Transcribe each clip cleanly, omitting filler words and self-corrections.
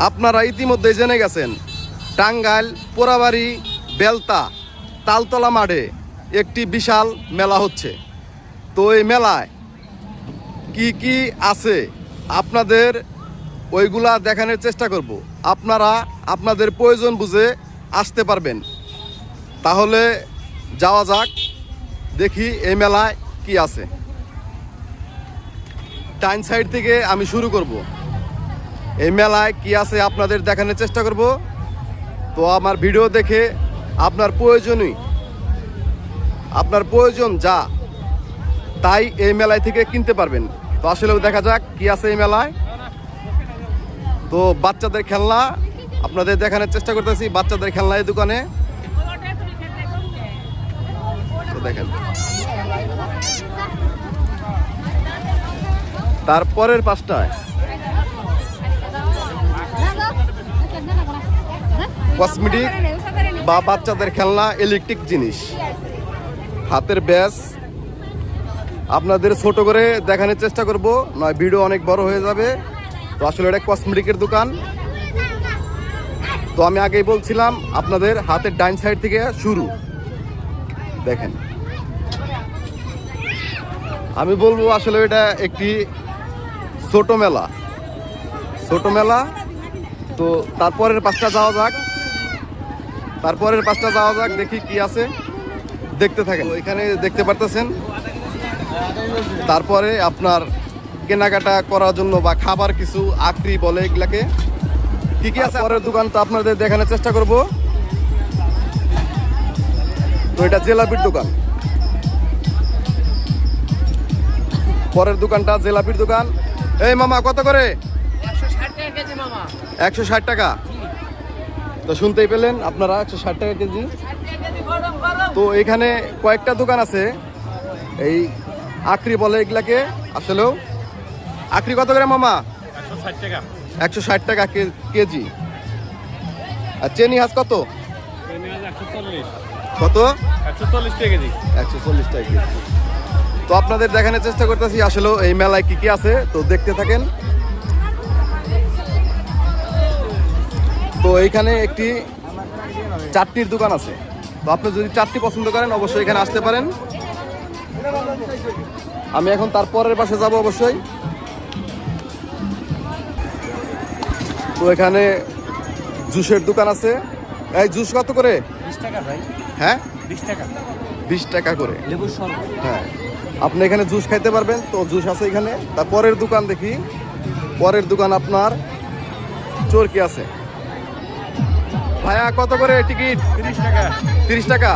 আপনারা ইতিমধ্যে জেনে গেছেন টাঙ্গাইল পোড়াবাড়ি বেলতা তালতলা মাঠে একটি বিশাল মেলা হচ্ছে। তো এই মেলায় কি কি আছে আপনাদের ওইগুলা দেখানোর চেষ্টা করব। আপনারা আপনাদের প্রয়োজন বুঝে আসতে পারবেন। তাহলে যাওয়া যাক, দেখি এই মেলায় কি আছে। ডাইন সাইড থেকে আমি শুরু করব। এই মেলায় কি আছে আপনাদের দেখানোর চেষ্টা করব। তো আমার ভিডিও দেখে আপনার প্রয়োজন যা তাই এই মেলায় থেকে কিনতে পারবেন। তো আসলেও দেখা যাক কি আছে এই মেলায়। তো বাচ্চাদের খেলনা আপনাদের দেখানোর চেষ্টা করতেছি। বাচ্চাদের খেলনা এই দোকানে তো দেখেন। তারপরের পাঁচটায় কসমেটিক বা বাচ্চাদের খেলনা, ইলেকট্রিক জিনিস, হাতের ব্যাস আপনাদের ছোট করে দেখানোর চেষ্টা করব, নয় ভিডিও অনেক বড় হয়ে যাবে। তো আসলে এটা কসমেটিকের দোকান। তো আমি আগেই বলছিলাম আপনাদের হাতের ডাইন সাইড থেকে শুরু। দেখেন, আমি বলবো আসলে এটা একটি ছোট মেলা। তো তারপরের পাঁচটা যাওয়া যাক, দেখি কি আছে, দেখতে থাকেন। এখানে দেখতে পারতেছেন। তারপরে আপনার কেনাকাটা করার জন্য বা খাবার কিছু আকরি বলে এগুলাকে কি কি আছে পরের দোকান তো আপনাদের দেখানোর চেষ্টা করব। তো এটা জিলাপির দোকান। পরের দোকানটা জিলাপির দোকান। এই মামা কত করে? 160 টাকা। তো শুনতেই পেলেন আপনারা, 160 টাকা কেজি। তো এখানে কয়েকটা দোকান আছে এই আকরি বলে এগুলাকে। আসলেও আকরি কত করে মামা? 160 টাকা কেজি। আর চেনি হাঁস কত? 140 টাকা কেজি। 140 টাকা কেজি। তো আপনাদের দেখানোর চেষ্টা করতেছি আসলে এই মেলায় কি কি আছে। তো দেখতে থাকেন। তো এইখানে একটি চাটনির দোকান আছে। তো আপনি যদি চাটনি পছন্দ করেন অবশ্যই এখানে আসতে পারেন। আমি এখন তারপরের পাশে যাব অবশ্যই। তো এখানে জুসের দোকান আছে। এই জুস কত করে? 20 টাকা ভাই। হ্যাঁ 20 টাকা। 20 টাকা করে লেবুর শরবত। হ্যাঁ, আপনি এখানে জুস খাইতে পারবেন। তো জুস আছে এখানে। তারপরের দোকান দেখি। পরের দোকান আপনার চরকি আছে। ভাইয়া কত করে টিকিট? 30 টাকা। 30 টাকা।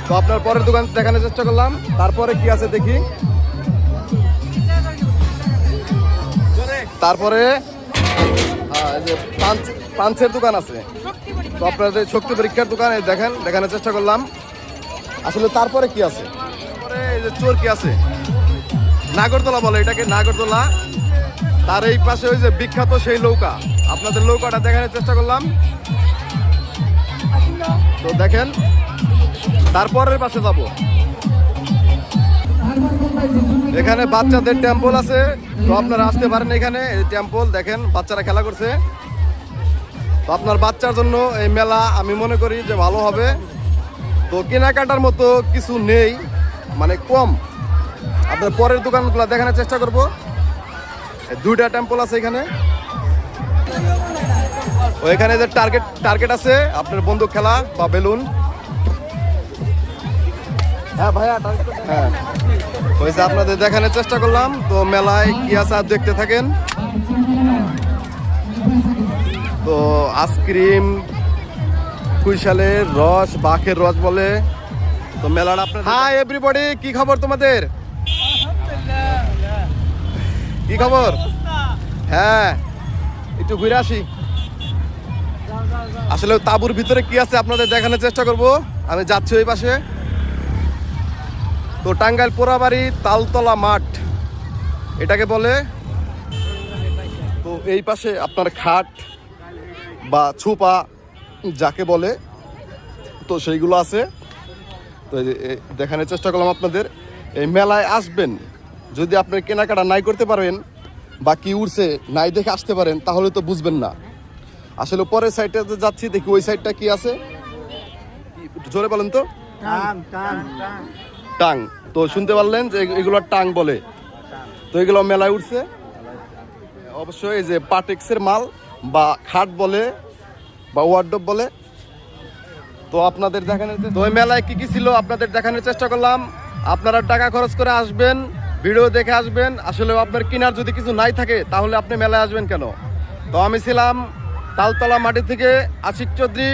তো আপনার পরের দোকান দেখানোর চেষ্টা করলাম। তারপরে কি আছে দেখি। তারপরে এই যে পাঞ্চের দোকান আছে। তো আপনাদের শক্তি পরীক্ষার দোকান দেখেন, দেখানোর চেষ্টা করলাম। আসলে তারপরে কি আছে? তারপরে এই যে চরকি আছে, নাগরদোলা বলে এটাকে, নাগরদোলা। তার এই পাশে ওই যে বিখ্যাত সেই নৌকা, আপনাদের নৌকাটা দেখানোর চেষ্টা করলাম। তো দেখেন, তারপরের পাশে যাব। এখানে বাচ্চাদের টেম্পল আছে। তো আপনারা আসতে পারেন এখানে। এই টেম্পল দেখেন, বাচ্চারা খেলা করছে। তো আপনার বাচ্চার জন্য এই মেলা আমি মনে করি যে ভালো হবে। তো কেনাকাটার মতো কিছু নেই, মানে কম। আপনার পরের দোকানগুলো দেখানোর চেষ্টা করব। দুইটা টেম্পল আছে এখানে। ওইখানে যে টার্গেট আছে আপনার বন্দুক খেলা বা বেলুন। হ্যাঁ ভাইয়া, হ্যাঁ হয়েছে, আপনাদের দেখানোর চেষ্টা করলাম। তো মেলায় কি আছে আর দেখতে থাকেন। তো আইসক্রিম, কুইশালের রস, বাখের রস বলে। তো মেলাটা আপনার। হাই এভরিবডি, কি খবর তোমাদের? কি খবর? হ্যাঁ, একটু ঘুরে আসি। আসলে তাঁবুর ভিতরে কি আছে আপনাদের দেখানোর চেষ্টা করব। আমি যাচ্ছি ওই পাশে। তো টাঙ্গাইল পোড়াবাড়ি তালতলা মাঠ এটাকে বলে। তো এই পাশে আপনার খাট বা ছোপা যাকে বলে, তো সেইগুলো আছে। তো দেখানোর চেষ্টা করলাম আপনাদের। এই মেলায় আসবেন, যদি আপনি কেনাকাটা নাই করতে পারেন বা কি উঠছে নাই দেখে আসতে পারেন, তাহলে তো বুঝবেন না। আসলে পরের সাইডটা যে যাচ্ছি দেখি ওই সাইডটা কি আছে, একটু জোরে বলেন তো। টাং। তো শুনতে পারলেন যে এগুলো টাং বলে। তো এগুলো মেলায় উঠছে অবশ্যই, এই যে পাটেক্সের মাল বা খাট বলে বা ওয়ার্ডরোব বলে। তো আপনাদের দেখানোর, তো ওই মেলায় কি কি ছিল আপনাদের দেখানোর চেষ্টা করলাম। আপনারা টাকা খরচ করে আসবেন, ভিডিও দেখে আসবেন। আসলে আপনার কেনার যদি কিছু নাই থাকে তাহলে আপনি মেলায় আসবেন কেন? তো আমি ছিলাম তালতলা মাটি থেকে আশিক চৌধুরী,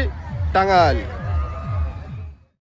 টাঙ্গাইল।